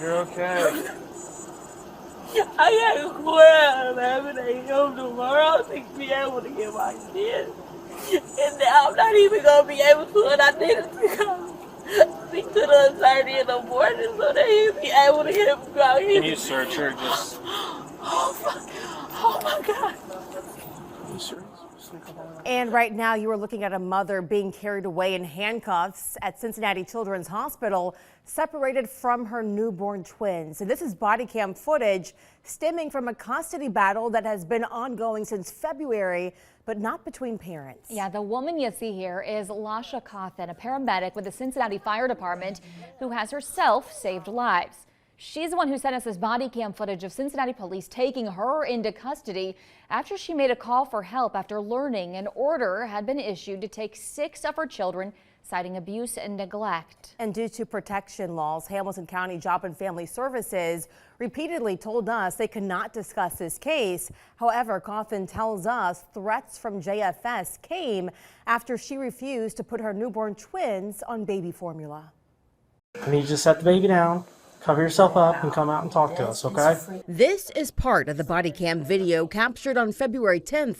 You're okay. I got to quit at 11 a.m. tomorrow to be able to get my kids. And now I'm not even going to be able to, and I needed to come speak to the attorney in the morning so that he'd be able to get him out here. Can you search her? Just. Oh my God. You serious? And right now you are looking at a mother being carried away in handcuffs at Cincinnati Children's Hospital, separated from her newborn twins. And this is body cam footage stemming from a custody battle that has been ongoing since February, but not between parents. Yeah, the woman you see here is Lasha Cawthon, a paramedic with the Cincinnati Fire Department who has herself saved lives. She's the one who sent us this body cam footage of Cincinnati police taking her into custody after she made a call for help after learning an order had been issued to take 6 of her children, citing abuse and neglect. And due to protection laws, Hamilton County Job and Family Services repeatedly told us they could not discuss this case. However, Cawthon tells us threats from JFS came after she refused to put her newborn twins on baby formula. I need you to set the baby down, cover yourself up, and come out and talk to us, okay? This is part of the body cam video captured on February 10th.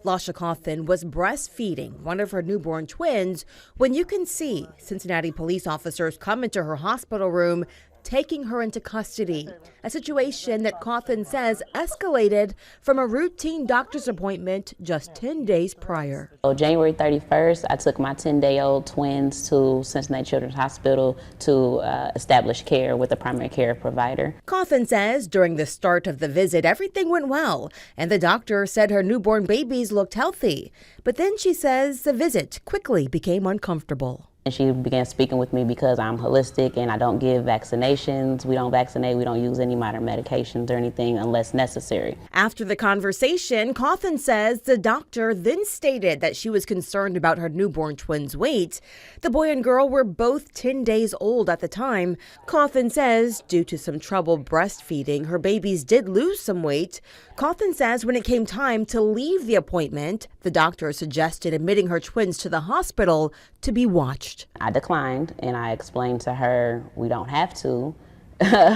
Lasha Cawthon was breastfeeding one of her newborn twins when you can see Cincinnati police officers come into her hospital room, taking her into custody, a situation that Cawthon says escalated from a routine doctor's appointment just 10 days prior. So January 31st, I took my 10-day-old twins to Cincinnati Children's Hospital to establish care with a primary care provider. Cawthon says during the start of the visit, everything went well, and the doctor said her newborn babies looked healthy. But then she says the visit quickly became uncomfortable. And she began speaking with me because I'm holistic and I don't give vaccinations. We don't vaccinate. We don't use any modern medications or anything unless necessary. After the conversation, Cawthon says the doctor then stated that she was concerned about her newborn twins' weight. The boy and girl were both 10 days old at the time. Cawthon says due to some trouble breastfeeding, her babies did lose some weight. Cawthon says when it came time to leave the appointment, the doctor suggested admitting her twins to the hospital to be watched. I declined and I explained to her we don't have to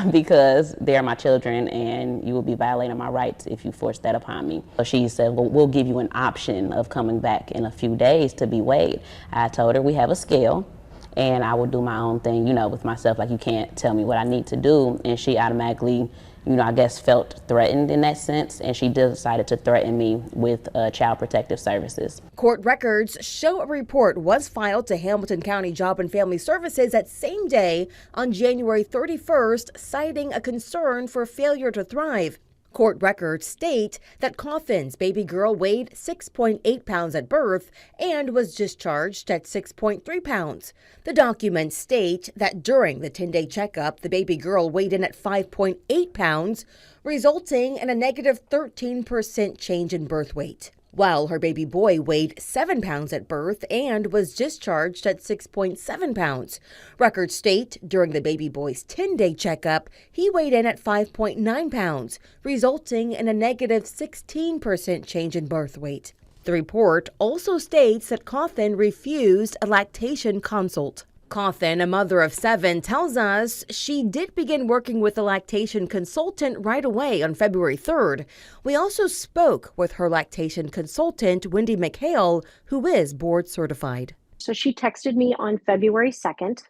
because they're my children and you will be violating my rights if you force that upon me. So she said, well, we'll give you an option of coming back in a few days to be weighed. I told her we have a scale and I will do my own thing, you know, with myself. Like, you can't tell me what I need to do. And she automatically, you know, I guess felt threatened in that sense, and she decided to threaten me with Child Protective Services. Court records show a report was filed to Hamilton County Job and Family Services that same day on January 31st, citing a concern for failure to thrive. Court records state that Cawthon's baby girl weighed 6.8 pounds at birth and was discharged at 6.3 pounds. The documents state that during the 10-day checkup, the baby girl weighed in at 5.8 pounds, resulting in a negative 13% change in birth weight, while her baby boy weighed 7 pounds at birth and was discharged at 6.7 pounds. Records state during the baby boy's 10-day checkup, he weighed in at 5.9 pounds, resulting in a negative 16% change in birth weight. The report also states that Cawthon refused a lactation consult. Cawthon, a mother of 7, tells us she did begin working with a lactation consultant right away on February 3rd. We also spoke with her lactation consultant, Wendy McHale, who is board certified. So she texted me on February 2nd,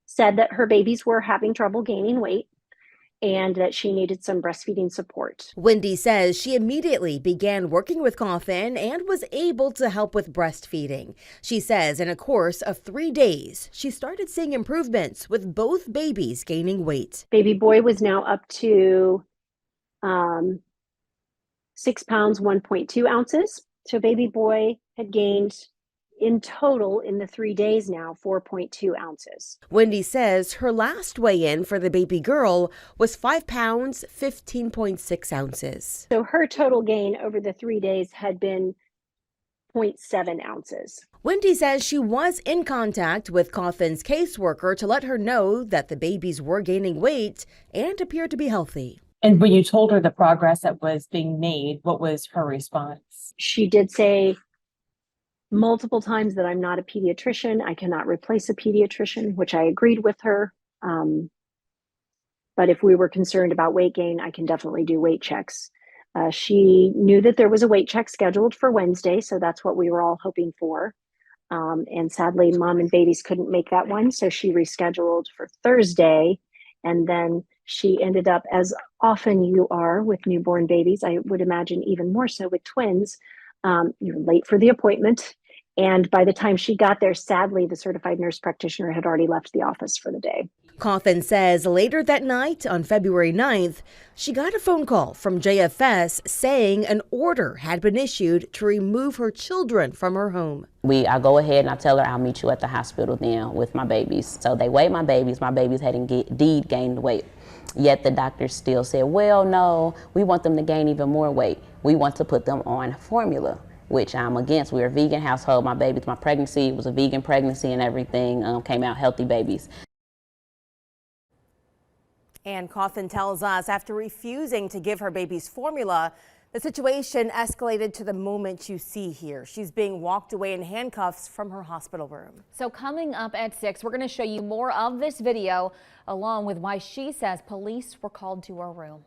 said that her babies were having trouble gaining weight and that she needed some breastfeeding support. Wendy says she immediately began working with Cawthon and was able to help with breastfeeding. She says in a course of 3 days, she started seeing improvements with both babies gaining weight. Baby boy was now up to 6 pounds, 1.2 ounces. So baby boy had gained in total in the 3 days now 4.2 ounces. Wendy says her last weigh-in for the baby girl was 5 pounds, 15.6 ounces. So her total gain over the 3 days had been 0.7 ounces. Wendy says she was in contact with Cawthon's caseworker to let her know that the babies were gaining weight and appeared to be healthy. And when you told her the progress that was being made, what was her response? She did say multiple times that I'm not a pediatrician. I cannot replace a pediatrician, which I agreed with her. But if we were concerned about weight gain, I can definitely do weight checks. She knew that there was a weight check scheduled for Wednesday, so that's what we were all hoping for. And sadly, mom and babies couldn't make that one, so she rescheduled for Thursday. And then she ended up, as often you are with newborn babies, I would imagine even more so with twins, you're late for the appointment. And by the time she got there, sadly, the certified nurse practitioner had already left the office for the day. Coffin says later that night, on February 9th, she got a phone call from JFS saying an order had been issued to remove her children from her home. I go ahead and I tell her I'll meet you at the hospital then with my babies. So they weighed my babies. My babies had indeed gained weight. Yet the doctors still said, well, no, we want them to gain even more weight. We want to put them on formula, which I'm against. We're a vegan household. My pregnancy was a vegan pregnancy and everything came out healthy babies. And Coffin tells us after refusing to give her baby's formula, the situation escalated to the moment you see here. She's being walked away in handcuffs from her hospital room. So coming up at 6, we're going to show you more of this video along with why she says police were called to her room.